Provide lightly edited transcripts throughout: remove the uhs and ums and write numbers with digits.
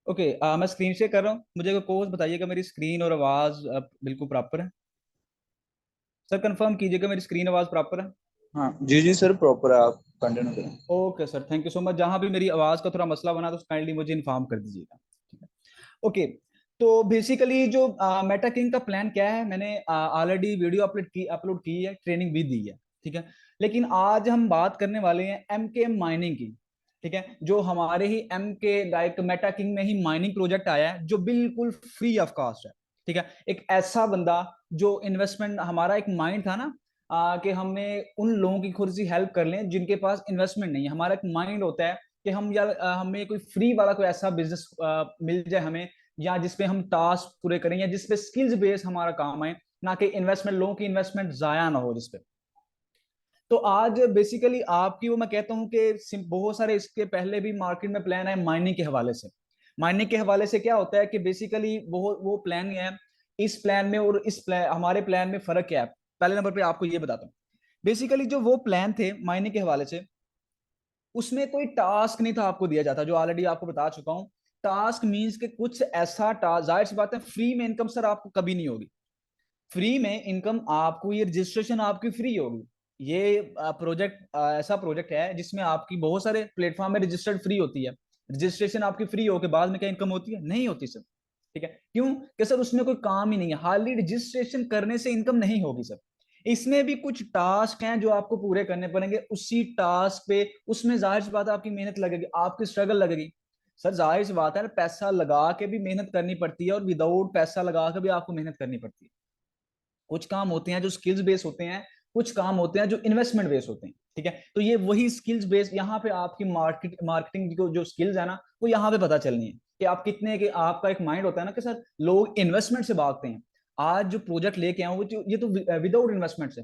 Okay मैं screen share कर रहा हूँ, मुझे कोर्स बताइएगा मेरी स्क्रीन और आवाज बिल्कुल प्रॉपर है। सर कंफर्म कीजिएगा मेरी स्क्रीन आवाज प्रॉपर है। हाँ जी जी सर, प्रॉपर है, आप कंटिन्यू करें। Okay sir, thank you so much. जहां भी मेरी आवाज का थोड़ा मसला बना तो काइंडली मुझे इन्फॉर्म कर दीजिएगा, ठीक है। ओके, तो बेसिकली जो मेटा किंग का प्लान क्या है, मैंने ऑलरेडी वीडियो अपलोड की है, ट्रेनिंग भी दी है, ठीक है। लेकिन आज हम बात करने वाले हैं एम के माइनिंग की, ठीक है। जो हमारे ही एम के लाइक मेटा किंग में ही माइनिंग प्रोजेक्ट आया है जो बिल्कुल फ्री ऑफ कॉस्ट है, ठीक है। एक ऐसा बंदा जो इन्वेस्टमेंट, हमारा एक माइंड था ना कि हमने उन लोगों की थोड़ी सी हेल्प कर लें जिनके पास इन्वेस्टमेंट नहीं है। हमारा एक माइंड होता है कि हम यार हमें कोई फ्री वाला कोई ऐसा बिजनेस मिल जाए हमें, या जिसपे हम टास्क पूरे करें, या जिसपे स्किल्स बेस हमारा काम आए, ना कि इन्वेस्टमेंट, लोगों की इन्वेस्टमेंट जाया ना हो जिसपे। तो आज बेसिकली आपकी वो मैं कहता हूँ कि बहुत सारे इसके पहले भी मार्केट में प्लान है माइनिंग के हवाले से। माइनिंग के हवाले से क्या होता है कि बेसिकली वो प्लान है, इस प्लान में और इस प्लान, हमारे प्लान में फर्क क्या है। पहले नंबर पे आपको ये बताता हूँ, बेसिकली जो वो प्लान थे माइनिंग के हवाले से, उसमें कोई टास्क नहीं था आपको दिया जाता, जो ऑलरेडी आपको बता चुका हूँ। टास्क मींस के कुछ ऐसा टास्क, जाहिर सी बात है फ्री में इनकम सर आपको कभी नहीं होगी। फ्री में इनकम आपको, ये रजिस्ट्रेशन आपकी फ्री होगी। ये प्रोजेक्ट ऐसा प्रोजेक्ट है जिसमें आपकी बहुत सारे प्लेटफॉर्म में रजिस्टर्ड फ्री होती है। रजिस्ट्रेशन आपकी फ्री हो के बाद में क्या इनकम होती है? नहीं होती सर, ठीक है। क्यों? कि सर उसमें कोई काम ही नहीं है, हार्डली रजिस्ट्रेशन करने से इनकम नहीं होगी सर। इसमें भी कुछ टास्क हैं जो आपको पूरे करने पड़ेंगे, उसी टास्क पे, उसमें जाहिर सी बात है आपकी मेहनत लगेगी, आपकी स्ट्रगल लगेगी। सर जाहिर सी बात है पैसा लगा के भी मेहनत करनी पड़ती है और विदाउट पैसा लगा के भी आपको मेहनत करनी पड़ती है। कुछ काम होते हैं जो स्किल्स बेस होते हैं, कुछ काम होते हैं जो इन्वेस्टमेंट बेस होते हैं, ठीक है। तो ये वही स्किल्स बेस, यहाँ पे आपकी मार्केटिंग जो स्किल्स है ना, वो यहाँ पे पता चलनी है कि आप कितने के, आपका एक माइंड होता है ना कि सर लोग इन्वेस्टमेंट से भागते हैं। आज जो प्रोजेक्ट लेके आए वो ये तो विदाउट इन्वेस्टमेंट से,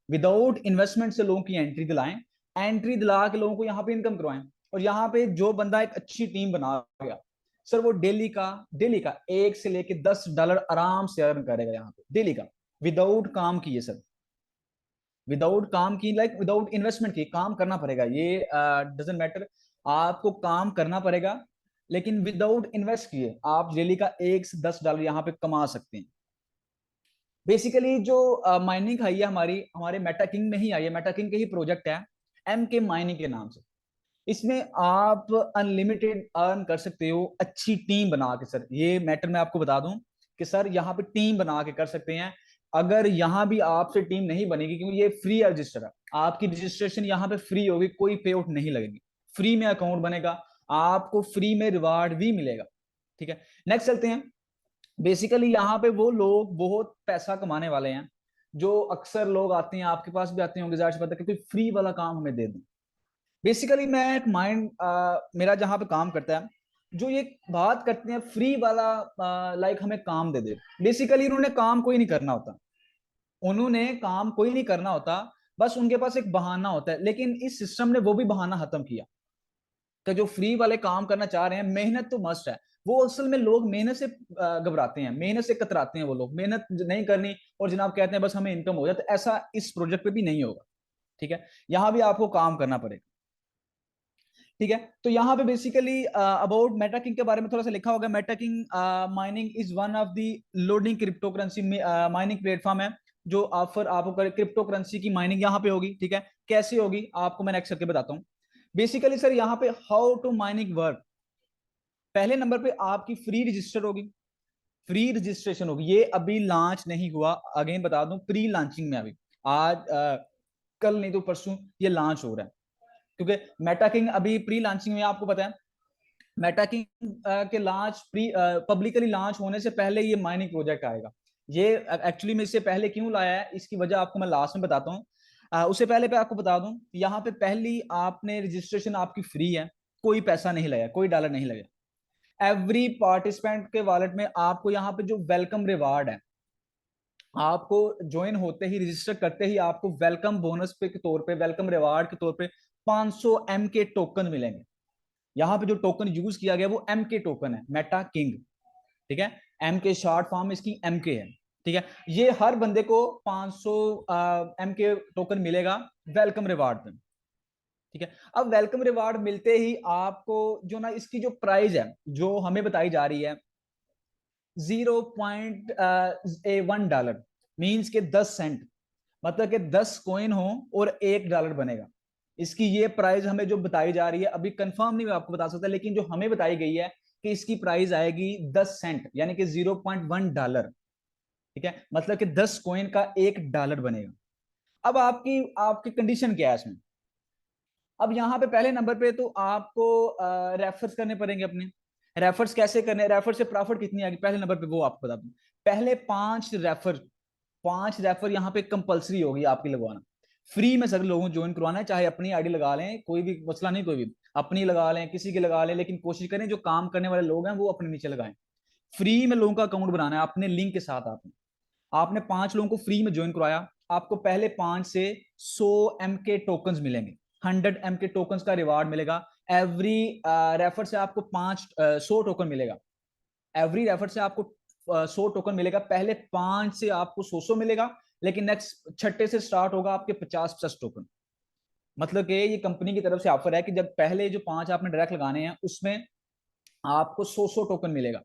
विदाउट इन्वेस्टमेंट से लोगों की एंट्री दिलाएं, एंट्री दिला के लोगों को यहाँ पे इनकम करवाएं। और यहाँ पे जो बंदा एक अच्छी टीम बना गया सर, वो डेली का 1 से लेके $10 आराम से अर्न करेगा यहाँ पे डेली का, विदाउट काम किए सर, विदाउट काम की, लाइक विदाउट इन्वेस्टमेंट की। काम करना पड़ेगा, ये डजेंट मैटर, आपको काम करना पड़ेगा, लेकिन विदाउट इन्वेस्ट किए आप डेली का $1 से $10 यहाँ पे कमा सकते हैं। बेसिकली जो माइनिंग आई है हमारी, हमारे मेटा किंग में ही आई है, मेटा किंग के ही प्रोजेक्ट है एम के माइनिंग के नाम से। इसमें आप अनलिमिटेड अर्न कर सकते हो अच्छी टीम बना के सर। ये मैटर मैं आपको बता दूं कि सर यहाँ पे टीम बना के कर सकते हैं। अगर यहाँ भी आपसे टीम नहीं बनेगी, क्योंकि ये फ्री रजिस्टर है, आपकी रजिस्ट्रेशन यहाँ पे फ्री होगी, कोई पे आउट नहीं लगेगी, फ्री में अकाउंट बनेगा, आपको फ्री में रिवार्ड भी मिलेगा, ठीक है। नेक्स्ट चलते हैं। बेसिकली यहाँ पे वो लोग बहुत पैसा कमाने वाले हैं, जो अक्सर लोग आते हैं, आपके पास भी आते होंगे, जाहिर सी बात है कि कोई फ्री वाला काम हमें दे दें। बेसिकली मैं एक माइंड मेरा जहां पे काम करता है, जो ये बात करते हैं फ्री वाला, लाइक हमें काम दे दे। बेसिकली उन्होंने काम कोई नहीं करना होता, उन्होंने काम कोई नहीं करना होता, बस उनके पास एक बहाना होता है। लेकिन इस सिस्टम ने वो भी बहाना खत्म किया कि जो फ्री वाले काम करना चाह रहे हैं, मेहनत तो मस्ट है। वो असल में लोग मेहनत से घबराते हैं, मेहनत से कतराते हैं, वो लोग मेहनत नहीं करनी और जनाब कहते हैं बस हमें इनकम हो जाए। तो ऐसा इस प्रोजेक्ट पे भी नहीं होगा, ठीक है। यहाँ भी आपको काम करना पड़ेगा, ठीक है। तो यहाँ पे बेसिकली अबाउट मेटा किंग के बारे में थोड़ा सा लिखा होगा। Meta king mining is one of the loading crypto currency mining platform है, जो ऑफर आपको क्रिप्टो करेंसी की माइनिंग यहाँ पे होगी, ठीक है। कैसे होगी आपको मैं नेक्स्ट करके बताता हूँ। बेसिकली सर यहाँ पे हाउ टू माइनिंग वर्क, पहले नंबर पे आपकी फ्री रजिस्टर होगी, फ्री रजिस्ट्रेशन होगी। ये अभी लॉन्च नहीं हुआ, अगेन बता दूं प्री लॉन्चिंग में अभी, आज कल नहीं तो परसों ये लॉन्च हो रहा है। क्योंकि मेटा किंग अभी प्री लॉन्चिंग में, आपको पता है मेटा किंग के लॉन्च प्री पब्लिकली लॉन्च होने से पहले ये माइनिंग प्रोजेक्ट आएगा। ये एक्चुअली में इससे पहले क्यों लाया है, इसकी वजह आपको मैं लास्ट में बताता हूँ। उससे पहले पे आपको बता दूं, यहाँ पे पहली आपने रजिस्ट्रेशन आपकी फ्री है, कोई पैसा नहीं लगा, कोई डॉलर नहीं लगा। एवरी पार्टिसिपेंट के वॉलेट में आपको यहाँ पे जो वेलकम रिवार्ड है, आपको ज्वाइन होते ही, रजिस्टर करते ही आपको वेलकम बोनस पे के तौर पे, वेलकम रिवार्ड के तौर पे 500 एम के टोकन मिलेंगे। यहाँ पे जो टोकन यूज किया गया वो एम के टोकन है, मेटा किंग, ठीक है। एम के शॉर्ट फॉर्म इसकी एम के है, ठीक है। ये हर बंदे को 500 एम के टोकन मिलेगा वेलकम रिवार्ड में। ठीक है। अब वेलकम रिवार्ड मिलते ही आपको जो ना इसकी जो प्राइस है जो हमें बताई जा रही है $0.1 मीन्स के 10 सेंट, मतलब कि 10 कॉइन हो और $1 बनेगा। इसकी ये प्राइस हमें जो बताई जा रही है, अभी कंफर्म नहीं मैं आपको बता सकता, लेकिन जो हमें बताई गई है कि इसकी प्राइस आएगी 10 सेंट यानी कि $0.1। ठीक है, मतलब कि 10 कॉइन का $1 बनेगा। अब आपकी आपकी कंडीशन क्या है इसमें? अब यहाँ पे पहले नंबर पे तो आपको रेफर्स करने पड़ेंगे अपने। रेफर्स कैसे करने, रेफर से प्रॉफिट कितनी आएगी पहले नंबर पे वो आपको बता दूं। पहले 5 रेफर यहाँ पे कंपलसरी होगी आपकी लगवाना। फ्री में सर लोगों को ज्वाइन करवाना है, चाहे अपनी आईडी लगा लें, कोई भी मसला नहीं, कोई भी अपनी लगा लें, किसी की लगा लें, लेकिन कोशिश करें जो काम करने वाले लोग हैं वो अपने नीचे लगाएं। फ्री में लोगों का अकाउंट बनाना है अपने लिंक के साथ। आपने आपने 5 लोगों को फ्री में ज्वाइन करवाया, आपको पहले 5 से 100 के टोकन मिलेंगे, 100 के टोकन का रिवार्ड मिलेगा। एवरी रेफर से आपको 100 टोकन मिलेगा। एवरी रेफर से आपको 100 टोकन मिलेगा। पहले 5 से आपको 100 मिलेगा, लेकिन नेक्स्ट छठे से स्टार्ट होगा आपके 50 टोकन। मतलब कि ये कंपनी की तरफ से ऑफर है कि जब पहले जो 5 आपने डायरेक्ट लगाने हैं उसमें आपको 100 टोकन मिलेगा,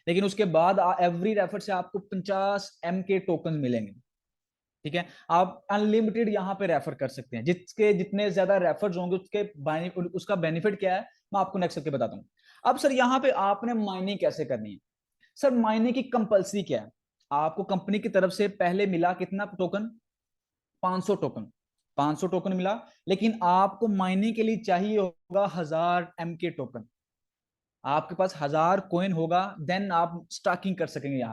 लेकिन उसके बाद एवरी रेफर से आपको 50 के टोकन मिलेंगे। ठीक है, आप अनलिमिटेड यहाँ पे रेफर कर सकते हैं, जिसके जितने ज्यादा रेफर्स होंगे उसका बेनिफिट क्या है मैं आपको नेक्स्ट करके बताता हूँ। अब सर यहाँ पे आपने माइनिंग कैसे करनी है? सर माइनिंग की कंपलसरी क्या है? आपको कंपनी की तरफ से पहले मिला कितना टोकन? 500 टोकन। 500 टोकन मिला, लेकिन आपको माइनिंग के लिए चाहिए होगा 1000 के टोकन। आपके पास 1000 कॉइन होगा, देन आप स्टैकिंग कर सकेंगे।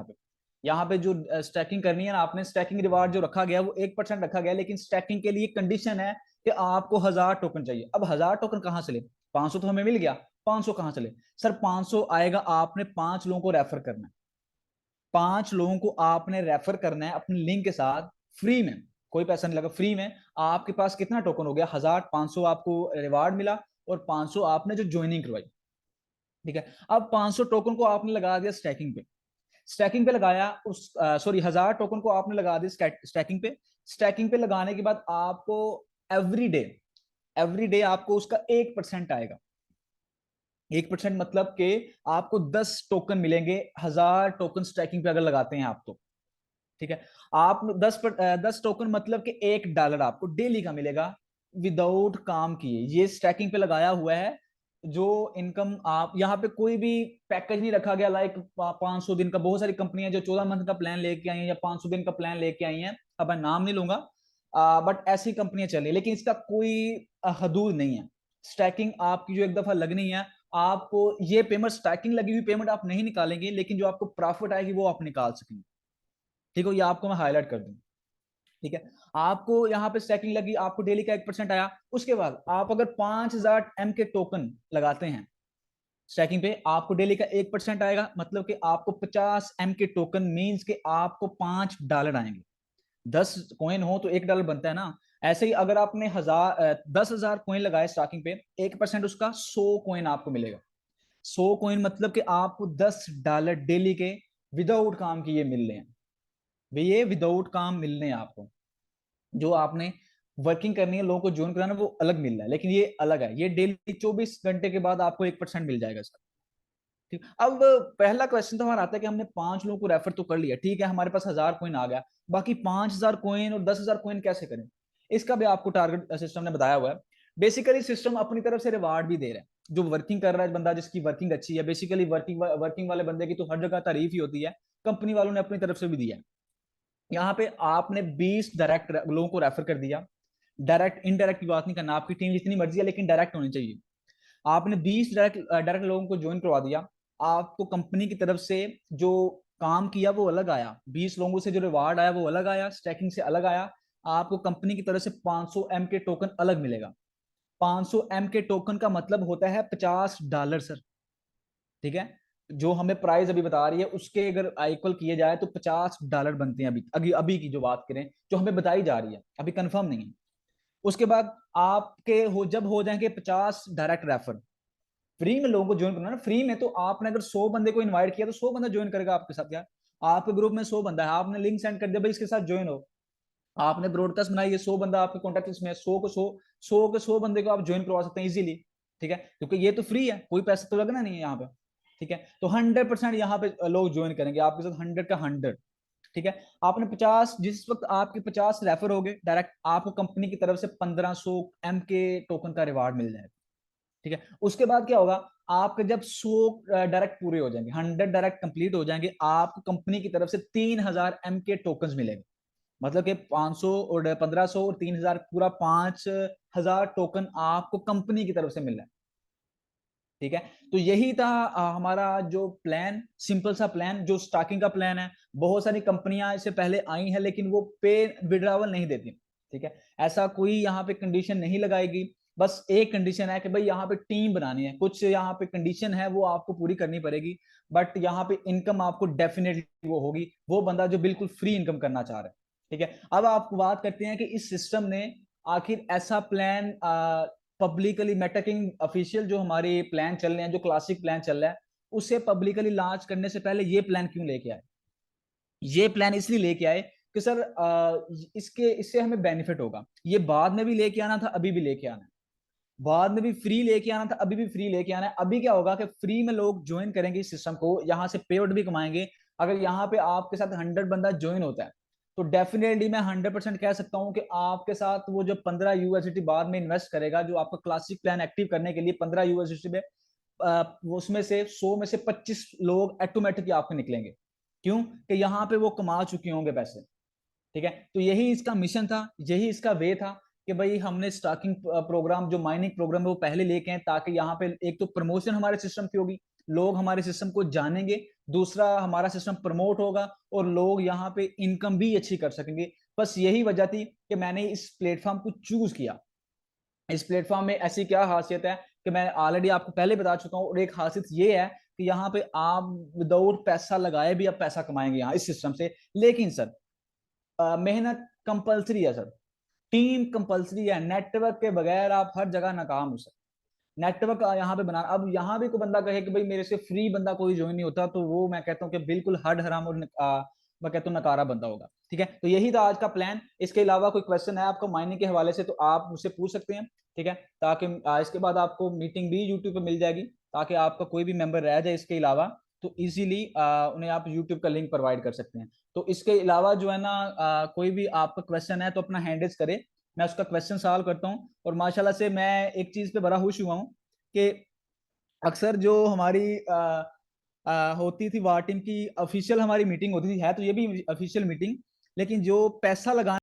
यहाँ पे जो स्टैकिंग करनी है ना, आपने स्टैकिंग रिवार्ड जो रखा गया वो 1% रखा गया, लेकिन स्टैकिंग के लिए कंडीशन है कि आपको 1000 टोकन चाहिए। अब 1000 टोकन कहां से ले? 500 तो हमें मिल गया, 500 कहां से ले? सर 500 आएगा, आपने 5 लोगों को रेफर करना है। 5 लोगों को आपने रेफर करना है अपने लिंक के साथ, फ्री में, कोई पैसा नहीं लगा, फ्री में। आपके पास कितना टोकन हो गया? 1000, 500 आपको रिवार्ड मिला और 500 आपने जो ज्वाइनिंग करवाई। ठीक है, अब 500 टोकन को आपने लगा दिया स्टैकिंग पे। स्टैकिंग पे लगाया उस सॉरी 1000 टोकन को आपने लगा दिया स्टैकिंग पे। स्टैकिंग पे लगाने के बाद आपको एवरी डे आपको उसका 1% आएगा। 1% मतलब कि आपको 10 टोकन मिलेंगे 1000 टोकन स्टैकिंग पे अगर लगाते हैं आप तो। ठीक है, आप 10 टोकन मतलब कि $1 आपको डेली का मिलेगा विदाउट काम किए। ये स्टैकिंग पे लगाया हुआ है। जो इनकम आप यहाँ पे कोई भी पैकेज नहीं रखा गया, लाइक 500 दिन का। बहुत सारी कंपनियां जो 14 मंथ का प्लान लेके आई हैं या 500 दिन का प्लान लेके आई हैं, अब मैं नाम नहीं लूंगा, बट ऐसी कंपनियां चली, लेकिन इसका कोई हदूद नहीं है। स्टैकिंग आपकी जो एक दफा लगनी है, आपको ये पेमेंट, स्टैकिंग लगी हुई पेमेंट आप नहीं निकालेंगे, लेकिन जो आपको प्रॉफिट आएगी वो आप निकाल सकेंगे। ठीक है, ये आपको मैं हाईलाइट कर दूं। ठीक है, आपको यहाँ पे स्टैकिंग लगी, आपको डेली का 1% आया। उसके बाद आप अगर 5000 के टोकन लगाते हैं स्टैकिंग पे, आपको डेली का 1% आएगा, मतलब कि आपको 50 के टोकन मीन्स के आपको $5 आएंगे। 10 कॉइन हो तो $1 बनता है ना। ऐसे ही अगर आपने 10,000 कॉइन लगाए स्टॉकिंग पे, 1% उसका 100 कॉइन आपको मिलेगा। 100 कॉइन मतलब कि आपको $10 डेली के विदाउट काम के ये मिल रहे हैं। ये विदाउट काम मिलने हैं आपको। जो आपने वर्किंग करनी है, लोगों को ज्वाइन कराना, वो अलग मिल रहा है, लेकिन ये अलग है, ये डेली 24 घंटे के बाद आपको 1% मिल जाएगा इसका। ठीक, अब पहला क्वेश्चन तो हमारा आता है कि हमने 5 लोगों को रेफर तो कर लिया, ठीक है, हमारे पास 1000 कॉइन आ गया, बाकी 5000 कॉइन और 10,000 कॉइन कैसे करें? इसका भी आपको टारगेट सिस्टम ने बताया हुआ है। बेसिकली सिस्टम अपनी तरफ से रिवार्ड भी दे रहा है। जो वर्किंग कर रहा है बंदा, जिसकी वर्किंग अच्छी है, बेसिकली वर्किंग वाले बंदे की तो हर जगह तारीफ ही होती है, कंपनी वालों ने अपनी तरफ से भी दिया है। यहाँ पे आपने 20 डायरेक्ट लोगों को रेफर कर दिया। डायरेक्ट इनडायरेक्ट की बात नहीं करना, आपकी टीम जितनी मर्जी है, लेकिन डायरेक्ट होनी चाहिए। आपने 20 डायरेक्ट डायरेक्ट लोगों को ज्वाइन करवा दिया। आपको कंपनी की तरफ से जो काम किया वो अलग आया, 20 लोगों से जो रिवार्ड आया वो अलग आया, स्टैकिंग से अलग आया। आपको कंपनी की तरफ से 500 के टोकन अलग मिलेगा। 500 के टोकन का मतलब होता है $50 सर। ठीक है, जो हमें प्राइस अभी बता रही है उसके अगर इक्वल किए जाए तो $50 बनते हैं। अभी अभी की जो बात करें, जो हमें बताई जा रही है, अभी कंफर्म नहीं है। उसके बाद आपके जब हो जाएंगे 50 डायरेक्ट रेफर, फ्री में लोगों को ज्वाइन करना ना, फ्री में, तो आपने अगर 100 बंदे को इनवाइट किया तो 100 बंदा ज्वाइन करेगा आपके साथ। यार आपके ग्रुप में 100 बंदा है, आपने लिंक सेंड कर दिया भाई इसके साथ ज्वाइन हो, आपने ब्रॉडकास्ट बनाई है, 100 बंदा आपके कॉन्टेक्ट में है, 100 बंदे को आप ज्वाइन करवा सकते हैं इजीली, ठीक है, क्योंकि ये तो फ्री है, कोई पैसा तो लगना नहीं है यहाँ पे, ठीक है। तो 100% यहाँ पे लोग ज्वाइन करेंगे आपके साथ, 100 का 100, ठीक है। आपने 50, जिस वक्त आपके 50 रेफर हो गए डायरेक्ट, आपको कंपनी की तरफ से 1500 एम के टोकन का रिवार्ड मिल जाएगा, ठीक है। उसके बाद क्या होगा, आपके जब 100 डायरेक्ट पूरे हो जाएंगे, 100 डायरेक्ट कंप्लीट हो जाएंगे, आपको कंपनी की तरफ से 3000 एम के टोकन मिलेंगे, मतलब कि 500 और 1500 और 3000, पूरा 5000 टोकन आपको कंपनी की तरफ से मिल रहा है, ठीक है। तो यही था हमारा जो प्लान, सिंपल सा प्लान, जो स्टॉकिंग का प्लान है। बहुत सारी कंपनियां इससे पहले आई हैं लेकिन वो पे विड्रावल नहीं देती, ठीक है। ऐसा कोई यहाँ पे कंडीशन नहीं लगाएगी, बस एक कंडीशन है कि भाई यहाँ पे टीम बनानी है, कुछ यहाँ पे कंडीशन है वो आपको पूरी करनी पड़ेगी, बट यहाँ पे इनकम आपको डेफिनेटली वो होगी, वो बंदा जो बिल्कुल फ्री इनकम करना चाह रहा है, ठीक है। अब आपको बात करते हैं कि इस सिस्टम ने आखिर ऐसा plan publicly, Meta king official जो हमारे प्लान चल रहे हैं, जो क्लासिक प्लान चल रहा है, उसे पब्लिकली लॉन्च करने से पहले ये प्लान क्यों लेके आए? ये प्लान इसलिए लेके आए कि सर इससे हमें बेनिफिट होगा, ये बाद में भी लेके आना था, अभी भी लेके आना है, बाद में भी फ्री लेके आना था, अभी भी फ्री लेके आना है। अभी क्या होगा कि फ्री में लोग ज्वाइन करेंगे इस सिस्टम को, यहाँ से पे आउट भी कमाएंगे। अगर यहाँ पे आपके साथ 100 बंदा ज्वाइन होता है तो डेफिनेटली मैं 100% कह सकता हूँ कि आपके साथ वो जो 15 यूएसडी बाद में इन्वेस्ट करेगा, जो आपका क्लासिक प्लान एक्टिव करने के लिए 15 यूएसडी में, उसमें से 100 में से 25 लोग ऑटोमेटिकली आपके निकलेंगे, क्यों कि यहाँ पे वो कमा चुके होंगे पैसे, ठीक है। तो यही इसका मिशन था, यही इसका वे था कि भाई हमने स्टॉकिंग प्रोग्राम, जो माइनिंग प्रोग्राम है वो पहले लेके आए, ताकि यहाँ पे एक तो प्रमोशन हमारे सिस्टम की होगी, लोग हमारे सिस्टम को जानेंगे, दूसरा हमारा सिस्टम प्रमोट होगा और लोग यहाँ पे इनकम भी अच्छी कर सकेंगे। बस यही वजह थी कि मैंने इस प्लेटफॉर्म को चूज किया। इस प्लेटफॉर्म में ऐसी क्या खासियत है कि मैं ऑलरेडी आपको पहले बता चुका हूँ, और एक खासियत ये है कि यहाँ पे आप विदाउट पैसा लगाए भी आप पैसा कमाएंगे यहाँ इस सिस्टम से। लेकिन सर मेहनत कंपलसरी है सर, टीम कंपलसरी है, नेटवर्क के बगैर आप हर जगह नाकाम हो सकते। नेटवर्क यहाँ पे बनाना, अब यहाँ भी कोई बंदा कहे कि भाई मेरे से फ्री बंदा कोई ज्वाइन नहीं होता, तो वो मैं कहता हूँ कि बिल्कुल हड हराम और मैं कहता हूँ नकारा बंदा होगा, ठीक है। तो यही था आज का प्लान। इसके अलावा कोई क्वेश्चन है आपको माइनिंग के हवाले से तो आप मुझसे पूछ सकते हैं, ठीक है, ताकि इसके बाद आपको मीटिंग भी यूट्यूब पे मिल जाएगी, ताकि आपका कोई भी मेंबर रह जाए इसके अलावा तो इजीली उन्हें आप यूट्यूब का लिंक प्रोवाइड कर सकते हैं। तो इसके अलावा जो है ना, कोई भी आपका क्वेश्चन है तो अपना हैंड रेज करे, मैं उसका क्वेश्चन सॉल्व करता हूँ। और माशाल्लाह से मैं एक चीज पे बड़ा खुश हुआ हूँ कि अक्सर जो हमारी होती थी वार टीम की ऑफिशियल हमारी मीटिंग होती थी, है तो ये भी ऑफिशियल मीटिंग, लेकिन जो पैसा लगाने